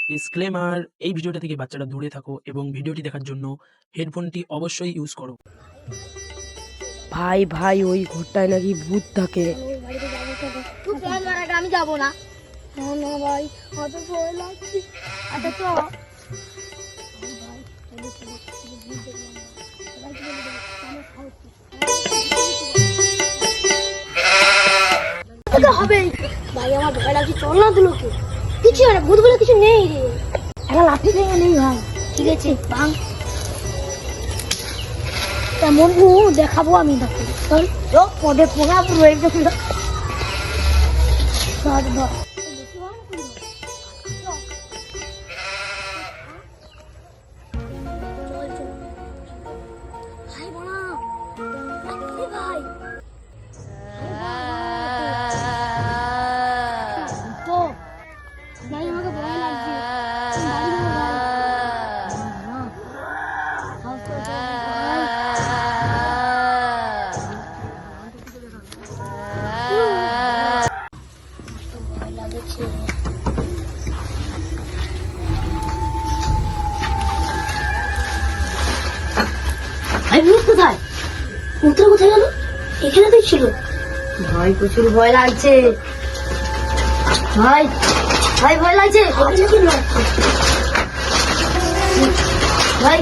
Disclaimer, এই ভিডিওটা থেকে বাচ্চারা দূরে থাকো এবং ভিডিওটি দেখার জন্য হেডফোনটি অবশ্যই ইউজ করো। ভাই ভাই ওই ঘরটায় নাকি ভূত থাকে। আমি যাবো না। না ভাই, অত ভয় লাগছে। আচ্ছা তো হবে ভাই, আমার ভয় লাগছে। চল না দুলোকে। কিছু না, ভূত বলে কিছু নেই রে। একটা লাঠি ভেঙে নেই ভাই। ঠিক আছে ভাঙ। তেমন দেখাবো আমি তাকে। চল পদে পোড়া রয়ে গেছিল। কোথায় উত্তর কোথায় গেল? এখানে তো ছিল ভাই। প্রচুর ভয় লাগছে ভাই। ভাই ভয় লাগছে ভাই। ভাই